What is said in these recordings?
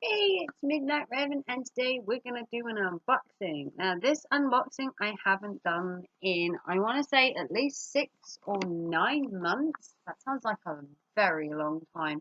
Hey, it's Midnight Raven, and today we're gonna do an unboxing. Now, this unboxing I haven't done in, I want to say, at least 6 or 9 months. That sounds like a very long time.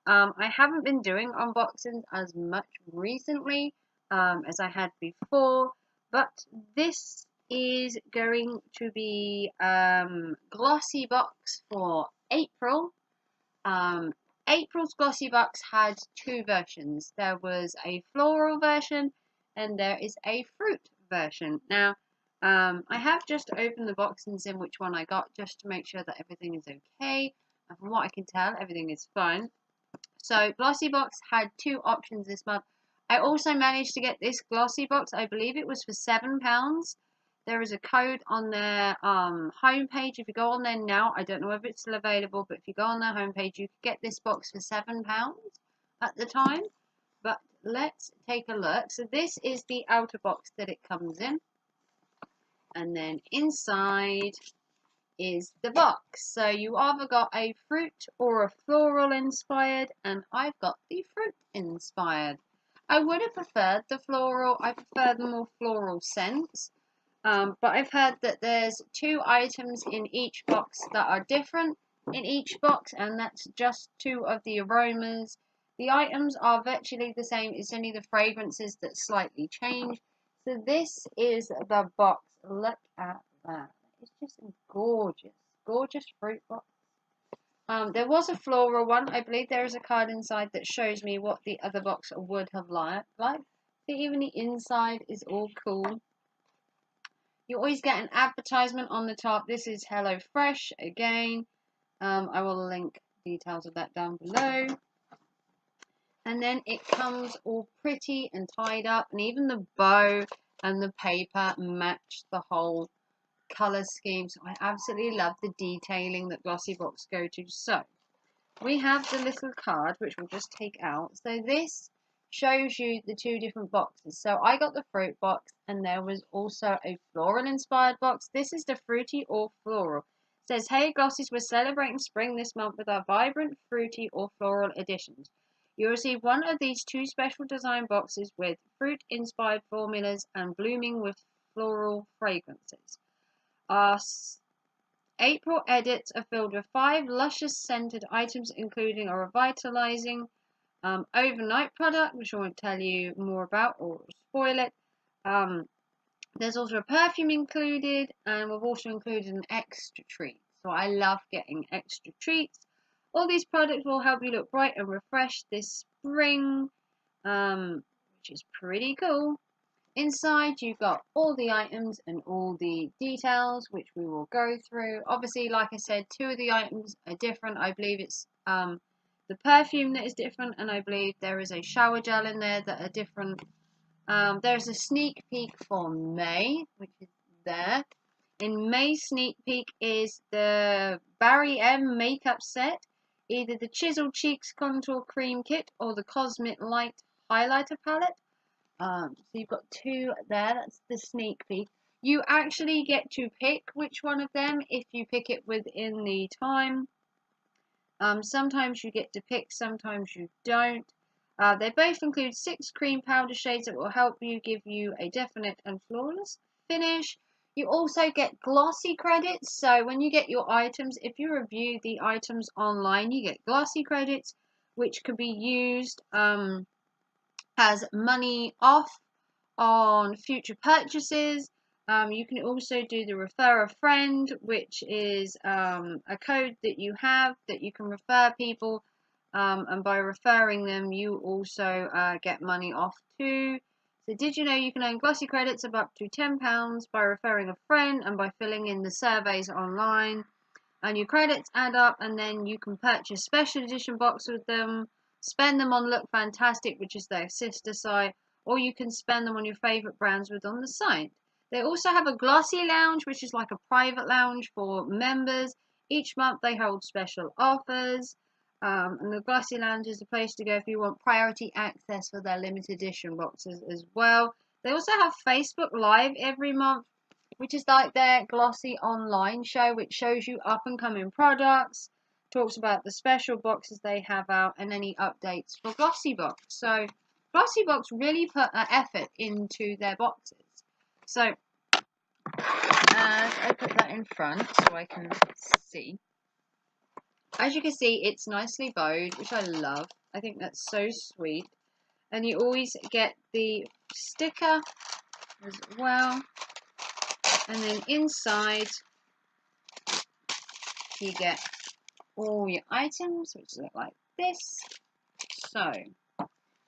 I haven't been doing unboxings as much recently as I had before, but this is going to be Glossybox for April. Um, April's Glossybox had two versions. There was a floral version and there is a fruit version. Now, I have just opened the box and seen which one I got just to make sure that everything is okay. And from what I can tell, everything is fine. So, Glossybox had two options this month. I also managed to get this Glossybox. I believe it was for £7. There is a code on their homepage. If you go on there now, I don't know if it's still available, but if you go on their homepage, you could get this box for £7 at the time. But let's take a look. So this is the outer box that it comes in. And then inside is the box. So you either got a fruit or a floral inspired, and I've got the fruit inspired. I would have preferred the floral. I prefer the more floral scents. But I've heard that there's two items in each box that are different in each box, and that's just two of the aromas. The items are virtually the same, it's only the fragrances that slightly change. So this is the box. Look at that. It's just a gorgeous, gorgeous fruit box. There was a floral one. I believe there is a card inside that shows me what the other box would have liked. Even the inside is all cool. You always get an advertisement on the top. This is Hello Fresh again. I will link details of that down below. And then it comes all pretty and tied up, and even the bow and the paper match the whole colour scheme. So I absolutely love the detailing that Glossybox go to. So we have the little card, which we'll just take out. So this shows you the two different boxes. So I got the fruit box, and there was also a floral inspired box. This is the fruity or floral. It says, hey Glossies, we're celebrating spring this month with our vibrant fruity or floral editions. You'll receive one of these two special design boxes with fruit inspired formulas and blooming with floral fragrances. Our April edits are filled with 5 luscious scented items, including a revitalizing overnight product, which I won't tell you more about or spoil it. There's also a perfume included, and we've also included an extra treat. So I love getting extra treats. All these products will help you look bright and refreshed this spring, which is pretty cool. Inside you've got all the items and all the details, which we will go through. Obviously, like I said, two of the items are different. I believe it's the perfume that is different, and I believe there is a shower gel in there that are different. There's a sneak peek for May, which is there. In May's sneak peek is the Barry M makeup set, either the Chisel Cheeks Contour Cream Kit or the Cosmic Light Highlighter Palette. So you've got two there. That's the sneak peek. You actually get to pick which one of them if you pick it within the time. Sometimes you get to pick, sometimes you don't. They both include 6 cream powder shades that will help you give you a definite and flawless finish. You also get glossy credits. So when you get your items, if you review the items online, you get glossy credits, which could be used as money off on future purchases. You can also do the refer a friend, which is a code that you have that you can refer people, and by referring them you also get money off too. So did you know you can earn glossy credits of up to £10 by referring a friend and by filling in the surveys online, and your credits add up, and then you can purchase special edition boxes with them, spend them on Look Fantastic, which is their sister site, or you can spend them on your favourite brands with on the site. They also have a Glossy Lounge, which is like a private lounge for members. Each month they hold special offers, and the Glossy Lounge is the place to go if you want priority access for their limited edition boxes as well. They also have Facebook Live every month, which is like their Glossy online show, which shows you up and coming products, talks about the special boxes they have out, and any updates for Glossybox. So Glossybox really put an effort into their boxes. So I put that in front so I can see. As you can see, it's nicely bowed, which I love. I think that's so sweet. And you always get the sticker as well. And then inside, you get all your items, which look like this. So, I'm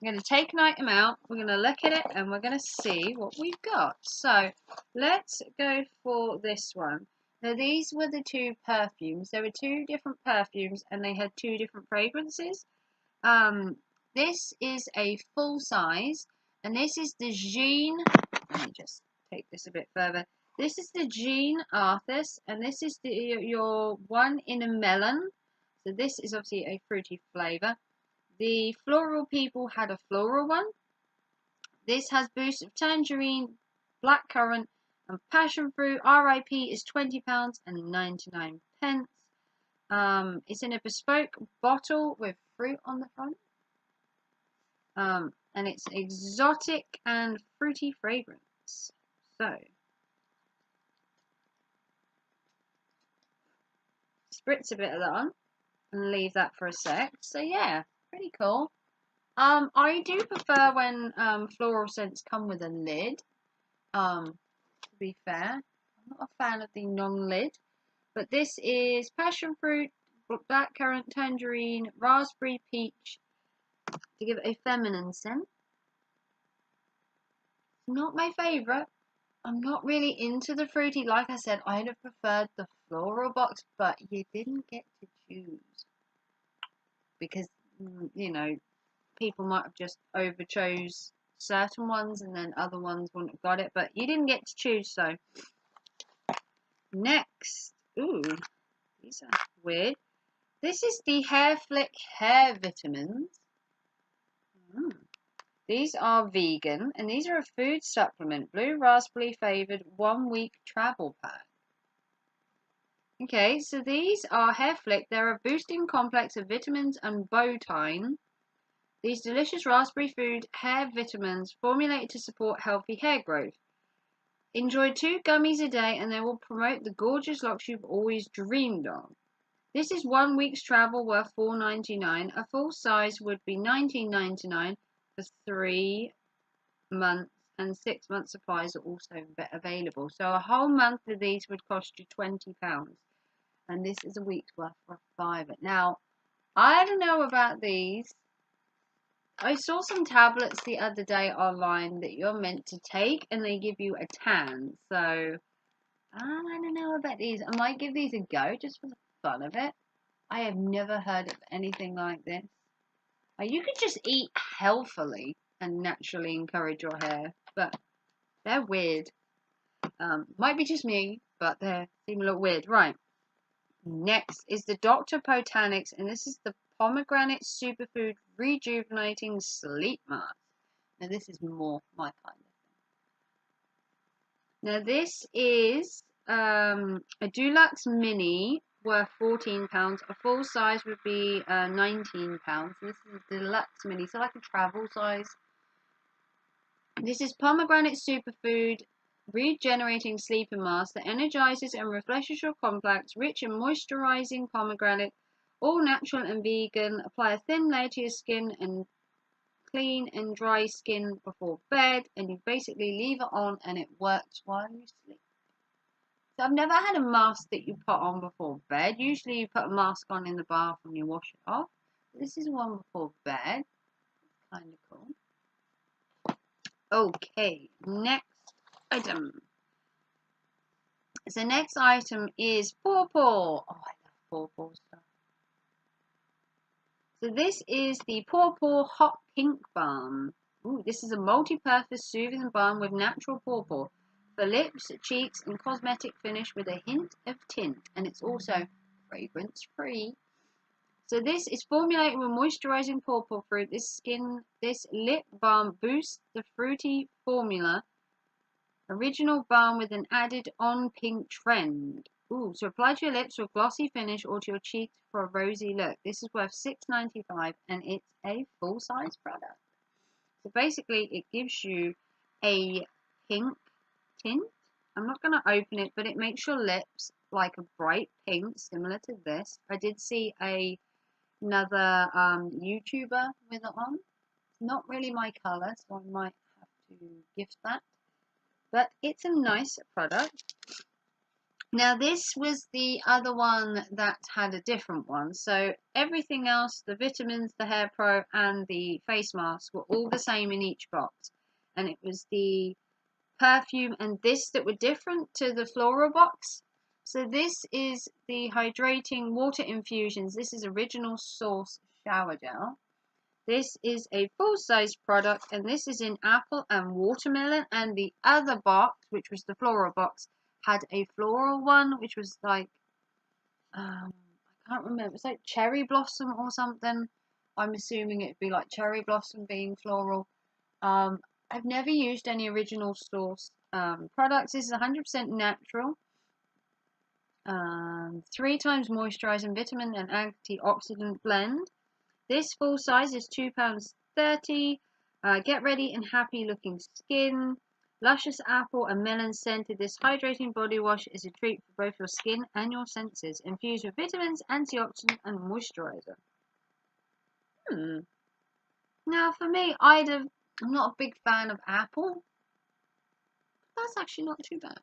going to take an item out, we're going to look at it, and we're going to see what we've got. So, let's go for this one. Now, these were the two perfumes. There were two different perfumes, and they had two different fragrances. This is a full size, and this is the Jean. Let me just take this a bit further. This is the Jean Arthus, and this is your one in a melon. So this is obviously a fruity flavour. The floral people had a floral one. This has boost of tangerine, blackcurrant, and passion fruit. RIP is £20.99. It's in a bespoke bottle with fruit on the front. And it's exotic and fruity fragrance. So, spritz a bit of that on and leave that for a sec. So yeah, pretty cool. I do prefer when floral scents come with a lid. To be fair, I'm not a fan of the non-lid. But this is passion fruit, blackcurrant, tangerine, raspberry, peach to give it a feminine scent. Not my favourite. I'm not really into the fruity. Like I said, I'd have preferred the floral box, but you didn't get to choose. Because, you know, people might have just overchose certain ones and then other ones wouldn't have got it. But you didn't get to choose, so. Next. Ooh, these are weird. This is the Hair Flick Hair Vitamins. These are vegan, and these are a food supplement. Blue raspberry flavoured 1 week travel pack. Okay, so these are Hair Flick. They're a boosting complex of vitamins and botine. These delicious raspberry food hair vitamins formulated to support healthy hair growth. Enjoy 2 gummies a day and they will promote the gorgeous locks you've always dreamed of. This is 1 week's travel worth $4.99. A full size would be $19.99 for 3 months, and 6 month supplies are also available. So a whole month of these would cost you £20. And this is a week's worth for $5. Now, I don't know about these. I saw some tablets the other day online that you're meant to take and they give you a tan. So, I don't know about these. I might give these a go just for the fun of it. I have never heard of anything like this. You could just eat healthily and naturally encourage your hair, but they're weird. Might be just me, but they seem a little weird. Right. Next is the Dr. Botanics, and this is the Pomegranate Superfood Rejuvenating Sleep Mask. Now this is more my kind of thing. Now this is a Deluxe Mini worth £14. A full size would be £19. This is a Deluxe Mini, so like a travel size. This is Pomegranate Superfood Regenerating Sleeping Mask that energizes and refreshes your complex, rich and moisturizing pomegranate, all natural and vegan. Apply a thin layer to your skin and clean and dry skin before bed, and you basically leave it on and it works while you sleep. So I've never had a mask that you put on before bed. Usually you put a mask on in the bath and you wash it off. This is one before bed. Kind of cool. Okay, next item. So next item is Pawpaw. Oh, I love Pawpaw stuff. So this is the Pawpaw Hot Pink Balm. Ooh, this is a multi-purpose soothing balm with natural pawpaw for lips, cheeks, and cosmetic finish with a hint of tint, and it's also fragrance-free. So this is formulated with moisturizing pawpaw fruit. This lip balm boosts the fruity formula. Original balm with an added on pink trend. Ooh, so apply to your lips for a glossy finish or to your cheeks for a rosy look. This is worth $6.95 and it's a full-size product. So basically it gives you a pink tint. I'm not going to open it, but it makes your lips like a bright pink, similar to this. I did see another YouTuber with it on. Not really my colour, so I might have to gift that. But it's a nice product. Now this was the other one that had a different one. So everything else, the vitamins, the hair pro and the face mask were all the same in each box. And it was the perfume and this that were different to the floral box. So this is the hydrating water infusions. This is original source shower gel. This is a full-size product and this is in apple and watermelon, and the other box, which was the floral box, had a floral one, which was like, I can't remember, it's like cherry blossom or something. I'm assuming it'd be like cherry blossom being floral. I've never used any original source products. This is 100% natural. 3 times moisturizing vitamin and antioxidant blend. This full size is £2.30. Get ready and happy looking skin. Luscious apple and melon scented. This hydrating body wash is a treat for both your skin and your senses. Infused with vitamins, antioxidant and moisturizer. Now for me, I'm not a big fan of apple. That's actually not too bad.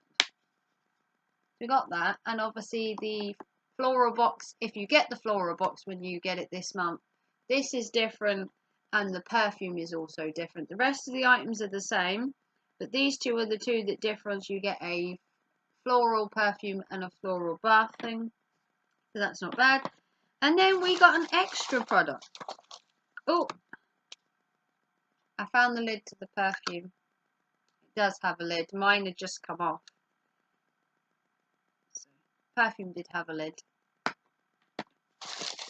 We got that, and obviously the floral box, if you get the floral box when you get it this month, this is different and the perfume is also different. The rest of the items are the same, but these two are the two that difference. You get a floral perfume and a floral bath thing, so that's not bad. And then we got an extra product. Oh, I found the lid to the perfume. It does have a lid. Mine had just come off. So, perfume did have a lid.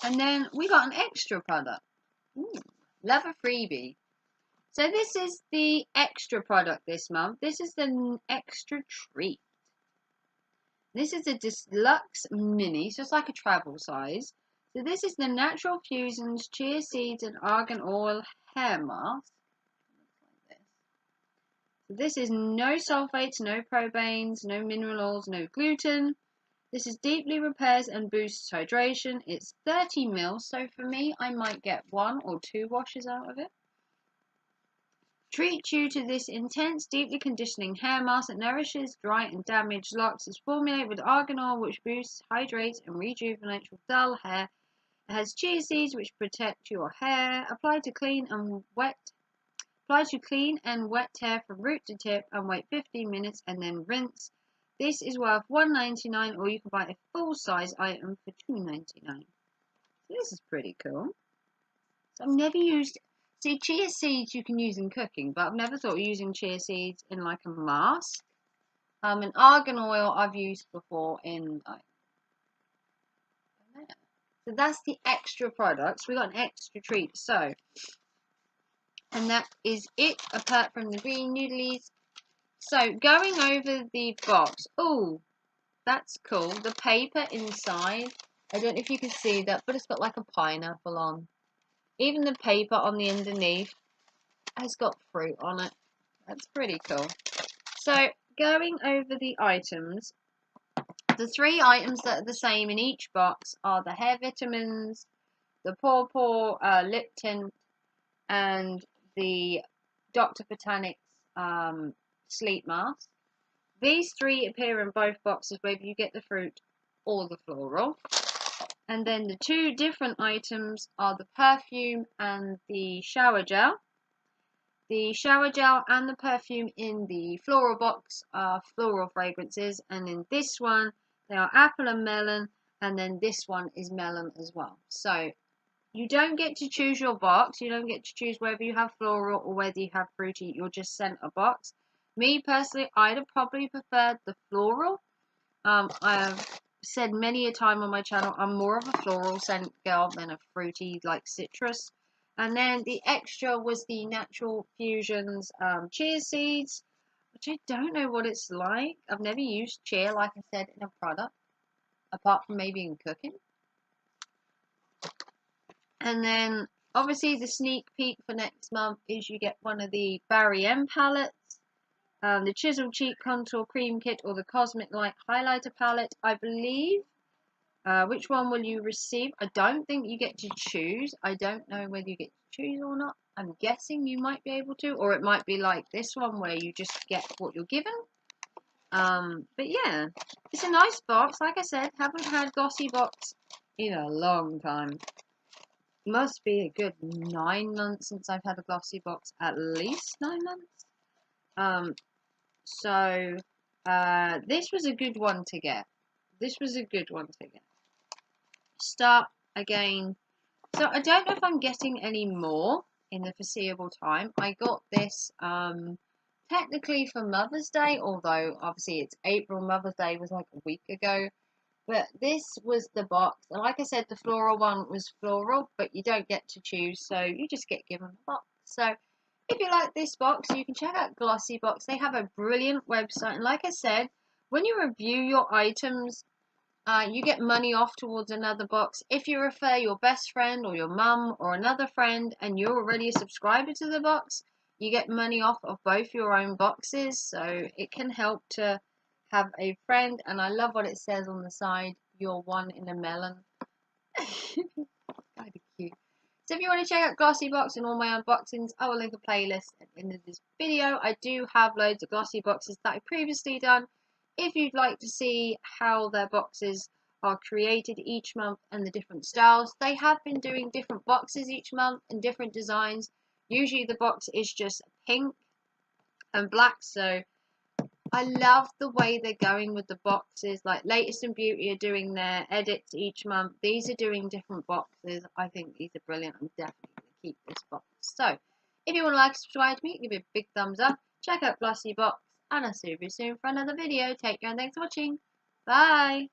And then we got an extra product. Ooh, love a freebie. So this is the extra product this month. This is the extra treat. This is a deluxe mini, so it's like a travel size. So this is the Natural Fusions Chia Seeds and Argan Oil Hair Mask. So this is no sulfates, no probanes, no mineral oils, no gluten. This is deeply repairs and boosts hydration. It's 30 ml, so for me, I might get 1 or 2 washes out of it. Treat you to this intense, deeply conditioning hair mask that nourishes dry and damaged locks. It's formulated with argan oil, which boosts, hydrates, and rejuvenates your dull hair. It has chia seeds, which protect your hair. Apply to clean and wet hair from root to tip, and wait 15 minutes and then rinse. This is worth $1.99, or you can buy a full-size item for $2.99. So this is pretty cool. So I've never used... See, chia seeds you can use in cooking, but I've never thought of using chia seeds in like a mask. And argan oil I've used before in like... So that's the extra products. We got an extra treat. So, and that is it, apart from the green noodlies. So, going over the box. Oh, that's cool. The paper inside, I don't know if you can see that, but it's got like a pineapple on. Even the paper on the underneath has got fruit on it. That's pretty cool. So, going over the items, the 3 items that are the same in each box are the hair vitamins, the Paw lip tint, and the Dr. Botanics sleep mask. These 3 appear in both boxes, whether you get the fruit or the floral. And then the 2 different items are the perfume and the shower gel. The shower gel and the perfume in the floral box are floral fragrances, and in this one they are apple and melon, and then this one is melon as well. So you don't get to choose your box. You don't get to choose whether you have floral or whether you have fruity. You're just sent a box. Me personally, I'd have probably preferred the floral. I've said many a time on my channel, I'm more of a floral scent girl than a fruity like citrus. And then the extra was the Natural Fusions chia seeds, which I don't know what it's like. I've never used chia, like I said, in a product, apart from maybe in cooking. And then Obviously, the sneak peek for next month is you get one of the Barry M palettes, the Chisel Cheek Contour Cream Kit, or the Cosmic Light Highlighter palette, I believe. Which one will you receive? I don't think you get to choose. I don't know whether you get to choose or not. I'm guessing you might be able to, or it might be like this one where you just get what you're given. But yeah, it's a nice box. Like I said, haven't had Glossybox in a long time. Must be a good 9 months since I've had a Glossybox. At least 9 months. So this was a good one to get. This was a good one to get. Start again. So I don't know if I'm getting any more in the foreseeable time. I got this technically for Mother's Day, although obviously it's April. Mother's Day was like a week ago. But this was the box. And like I said, the floral one was floral, but you don't get to choose, so you just get given the box. So if you like this box, you can check out Glossybox. They have a brilliant website. And like I said, when you review your items, you get money off towards another box. If you refer your best friend or your mum or another friend and you're already a subscriber to the box, you get money off of both your own boxes. So it can help to have a friend. And I love what it says on the side, you're one in a melon. Kind of cute. So if you want to check out Glossybox and all my unboxings, I will link a playlist at the end of this video. I do have loads of Glossyboxes that I've previously done. If you'd like to see how their boxes are created each month and the different styles, they have been doing different boxes each month and different designs. Usually the box is just pink and black, so I love the way they're going with the boxes. Like Latest and Beauty are doing their edits each month. These are doing different boxes. I think these are brilliant. I'm definitely going to keep this box. So, if you want to like and subscribe to me, give it a big thumbs up. Check out Glossybox, and I'll see you soon for another video. Take care and thanks for watching. Bye.